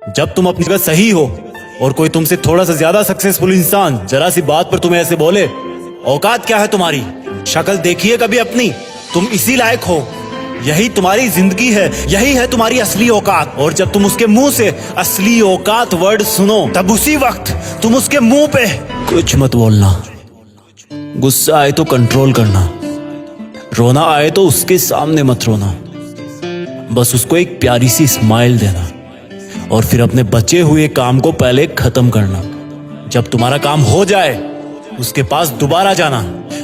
जब तुम अपनी जगह सही हो और कोई तुमसे थोड़ा सा ज्यादा सक्सेसफुल इंसान जरा सी बात पर तुम्हें ऐसे बोले, औकात क्या है तुम्हारी, शक्ल देखिए कभी अपनी, तुम इसी लायक हो, यही तुम्हारी जिंदगी है, यही है तुम्हारी असली औकात। और जब तुम उसके मुंह से असली औकात वर्ड सुनो, तब उसी वक्त तुम उसके मुंह पे कुछ मत बोलना, गुस्सा आए तो कंट्रोल करना, रोना आए तो उसके सामने मत रोना, बस उसको एक प्यारी सी स्माइल देना और फिर अपने बचे हुए काम को पहले खत्म करना। जब तुम्हारा काम हो जाए उसके पास दोबारा जाना,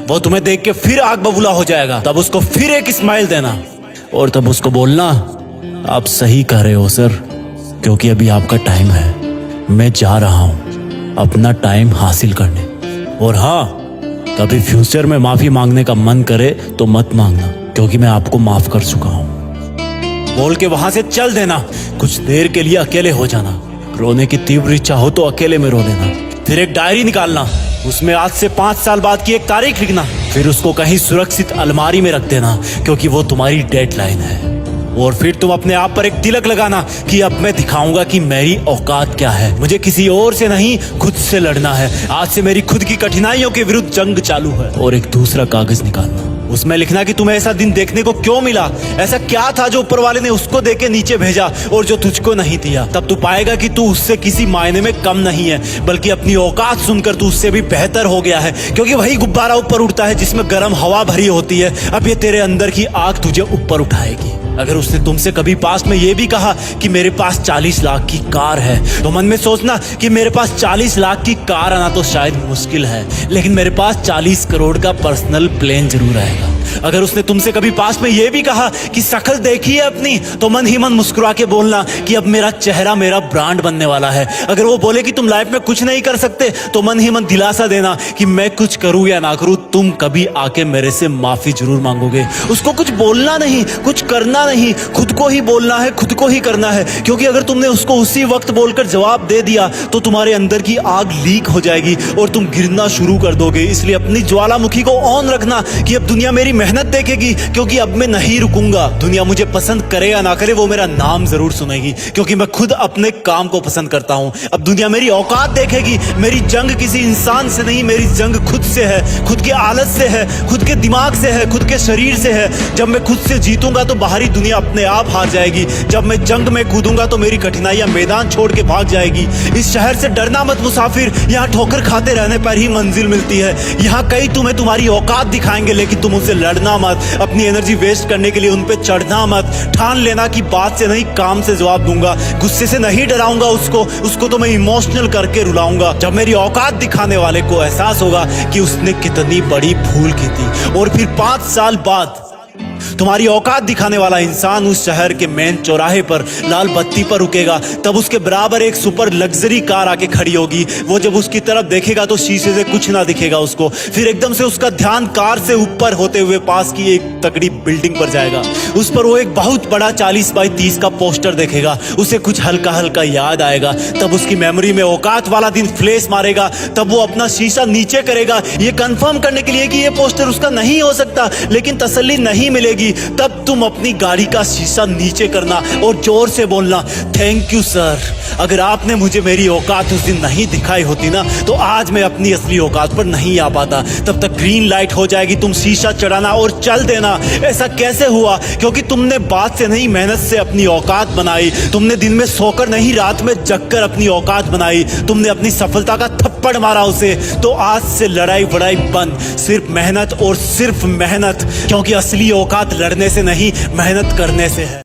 वो तुम्हें देख के फिर आग बबूला हो जाएगा, तब उसको फिर एक स्माइल देना और तब उसको बोलना, आप सही कह रहे हो सर, क्योंकि अभी आपका टाइम है, मैं जा रहा हूं अपना टाइम हासिल करने। और हाँ, कभी फ्यूचर में माफी मांगने का मन करे तो मत मांगना, क्योंकि मैं आपको माफ कर चुका हूं। बोल के वहां से चल देना, कुछ देर के लिए अकेले हो जाना, रोने की तीव्र इच्छा हो तो अकेले में रो लेना, फिर एक डायरी निकालना, उसमें आज से 5 साल बाद की एक तारीख लिखना, फिर उसको कहीं सुरक्षित अलमारी में रख देना, क्योंकि वो तुम्हारी डेडलाइन है। और फिर तुम अपने आप पर एक तिलक लगाना कि अब मैं दिखाऊंगा कि मेरी औकात क्या है, मुझे किसी और से नहीं खुद से लड़ना है, आज से मेरी खुद की कठिनाइयों के विरुद्ध जंग चालू है। और एक दूसरा कागज निकालना, उसमें लिखना कि तुम्हें ऐसा दिन देखने को क्यों मिला, ऐसा क्या था जो ऊपर वाले ने उसको देके नीचे भेजा और जो तुझको नहीं दिया। तब तू पाएगा कि तू उससे किसी मायने में कम नहीं है, बल्कि अपनी औकात सुनकर तू उससे भी बेहतर हो गया है, क्योंकि वही गुब्बारा ऊपर उड़ता है जिसमें गर्म हवा भरी होती है। अब ये तेरे अंदर की आग तुझे ऊपर उठाएगी। अगर उसने तुमसे कभी पास में ये भी कहा कि मेरे पास 40 लाख की कार है, तो मन में सोचना कि मेरे पास 40 लाख की कार आना तो शायद मुश्किल है, लेकिन मेरे पास 40 करोड़ का पर्सनल प्लेन जरूर आएगा। अगर उसने तुमसे कभी पास में ये भी कहा कि शक्ल देखी है अपनी, तो मन ही मन मुस्कुरा के बोलना कि अब मेरा चेहरा मेरा ब्रांड बनने वाला है। अगर वो बोले कि तुम लाइफ में कुछ नहीं कर सकते, तो मन ही मन दिलासा देना कि मैं कुछ करूं या ना करूं, तुम कभी आके मेरे से माफी जरूर मांगोगे। उसको कुछ बोलना नहीं, कुछ करना नहीं, खुद को ही बोलना है, खुद को ही करना है, क्योंकि अगर तुमने उसको उसी वक्त बोलकर जवाब दे दिया तो तुम्हारे अंदर की आग लीक हो जाएगी और तुम गिरना शुरू कर दोगे। इसलिए अपनी ज्वालामुखी को ऑन रखना कि अब दुनिया मेरी मेहनत देखेगी, क्योंकि अब मैं नहीं रुकूंगा। दुनिया मुझे पसंद करे या ना करे, वो मेरा नाम जरूर सुनेगी, क्योंकि मैं खुद अपने काम को पसंद करता हूं। अब दुनिया मेरी औकात देखेगी। मेरी जंग किसी इंसान से नहीं, मेरी जंग खुद से है, खुद के आलत से है, खुद के दिमाग से है, खुद के शरीर से है। जब मैं खुद से जीतूंगा तो बाहरी दुनिया अपने आप हार जाएगी। जब मैं जंग में कूदूंगा तो मेरी कठिनाइयां मैदान छोड़ के भाग जाएगी। इस शहर से डरना मत मुसाफिर, यहाँ ठोकर खाते रहने पर ही मंजिल मिलती है। यहाँ कई तुम्हें तुम्हारी औकात दिखाएंगे, लेकिन तुम उनसे लड़ना मत, अपनी एनर्जी वेस्ट करने के लिए उन पे चढ़ना मत। ठान लेना कि बात से नहीं काम से जवाब दूंगा, गुस्से से नहीं डराऊंगा उसको तो मैं इमोशनल करके रुलाऊंगा। जब मेरी औकात दिखाने वाले को एहसास होगा कि उसने कितनी बड़ी भूल की थी, और फिर 5 साल बाद तुम्हारी औकात दिखाने वाला इंसान उस शहर के मेन चौराहे पर लाल बत्ती पर रुकेगा, तब उसके बराबर एक सुपर लग्जरी कार आके खड़ी होगी। वो जब उसकी तरफ देखेगा तो शीशे से कुछ ना दिखेगा उसको। फिर एकदम से उसका ध्यान कार से ऊपर होते हुए पास की एक तगड़ी बिल्डिंग पर जाएगा। उस पर वो एक बहुत बड़ा 40 बाई 30 का पोस्टर देखेगा। उसे कुछ हल्का हल्का याद आएगा। तब उसकी मेमोरी में औकात वाला दिन फ्लैश मारेगा। तब वो अपना शीशा नीचे करेगा, ये कंफर्म करने के लिए कि ये पोस्टर उसका नहीं हो सकता, लेकिन तसल्ली नहीं मिलेगी। तब तुम अपनी गाड़ी का शीशा नीचे करना और जोर से बोलना, थैंक यू सर, अगर आपने मुझे मेरी औकात उस दिन नहीं दिखाई होती ना, तो आज मैं अपनी असली औकात पर नहीं आ पाता। तब तक ग्रीन लाइट हो जाएगी, तुम शीशा चढ़ाना और चल देना। ऐसा कैसे हुआ? क्योंकि तुमने बात से नहीं मेहनत से अपनी औकात बनाई। तुमने दिन में सोकर नहीं रात में जगकर अपनी औकात बनाई। तुमने अपनी सफलता का थप्पड़ मारा उसे। तो आज से लड़ाई वड़ाई बंद, सिर्फ मेहनत और सिर्फ मेहनत, क्योंकि असली औकात लड़ने से नहीं मेहनत करने से है।